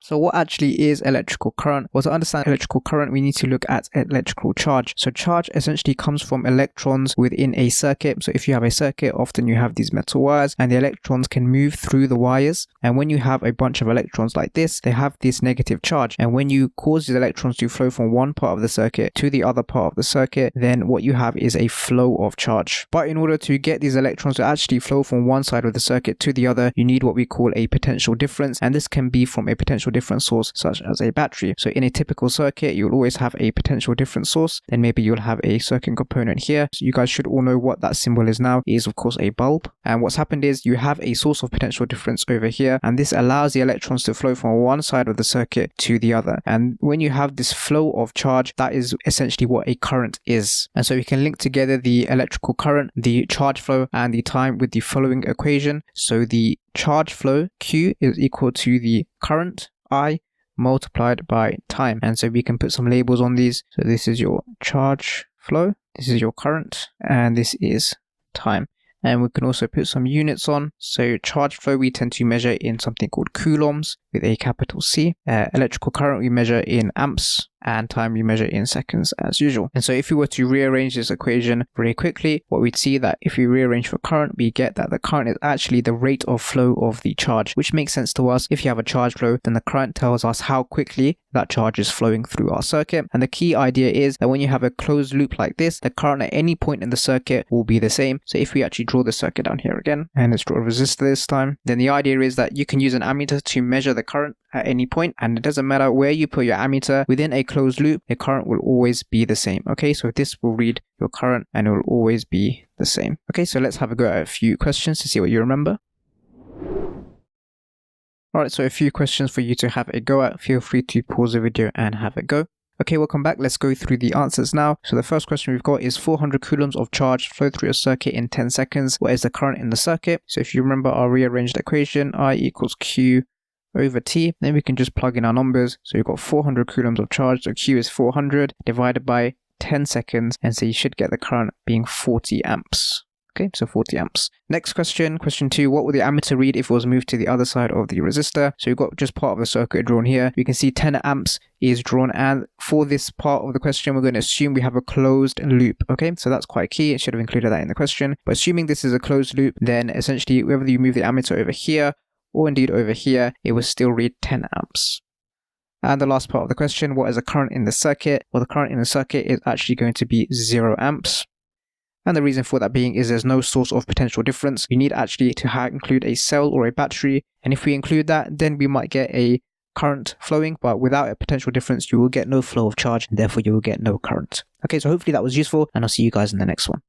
So what actually is electrical current? Well, to understand electrical current, we need to look at electrical charge. So charge essentially comes from electrons within a circuit. So if you have a circuit, often you have these metal wires and the electrons can move through the wires. And when you have a bunch of electrons like this, they have this negative charge. And when you cause these electrons to flow from one part of the circuit to the other part of the circuit, then what you have is a flow of charge. But in order to get these electrons to actually flow from one side of the circuit to the other, you need what we call a potential difference. And this can be from a potential difference source such as a battery. So in a typical circuit, you'll always have a potential difference source. Then maybe you'll have a circuit component here. So you guys should all know what that symbol is now. It is of course a bulb. And what's happened is you have a source of potential difference over here, and this allows the electrons to flow from one side of the circuit to the other. And when you have this flow of charge, that is essentially what a current is. And so we can link together the electrical current, the charge flow, and the time with the following equation. So the charge flow, Q, is equal to the current, I, multiplied by time. And so we can put some labels on these. So this is your charge flow, this is your current, and this is time. And we can also put some units on. So charge flow we tend to measure in something called coulombs with a capital C. Electrical current we measure in amps, and time we measure in seconds as usual. And so if we were to rearrange this equation very quickly, what we'd see that if we rearrange for current, we get that the current is actually the rate of flow of the charge, which makes sense to us. If you have a charge flow, then the current tells us how quickly that charge is flowing through our circuit. And the key idea is that when you have a closed loop like this, the current at any point in the circuit will be the same. So if we actually draw the circuit down here again, and let's draw a resistor this time, then the idea is that you can use an ammeter to measure the current at any point, and it doesn't matter where you put your ammeter within a closed loop, the current will always be the same. Okay, so this will read your current and it will always be the same. Okay, so let's have a go at a few questions to see what you remember. Alright, so a few questions for you to have a go at. Feel free to pause the video and have a go. Okay, welcome back. Let's go through the answers now. So the first question we've got is 400 coulombs of charge flow through a circuit in 10 seconds. What is the current in the circuit? So if you remember our rearranged equation, I equals Q over T, then we can just plug in our numbers. So you've got 400 coulombs of charge, so Q is 400 divided by 10 seconds, and so you should get the current being 40 amps. Okay, so 40 amps. Next question, question 2, what will the ammeter read if it was moved to the other side of the resistor? So we've got just part of the circuit drawn here. We can see 10 amps is drawn, and for this part of the question, we're going to assume we have a closed loop. Okay, so that's quite key. It should have included that in the question. But assuming this is a closed loop, then essentially whether you move the ammeter over here or indeed over here, it will still read 10 amps. And the last part of the question, what is the current in the circuit? Well, the current in the circuit is actually going to be 0 amps. And the reason for that being is there's no source of potential difference. You need actually to include a cell or a battery. And if we include that, then we might get a current flowing, but without a potential difference, you will get no flow of charge, and therefore you will get no current. Okay, so hopefully that was useful, and I'll see you guys in the next one.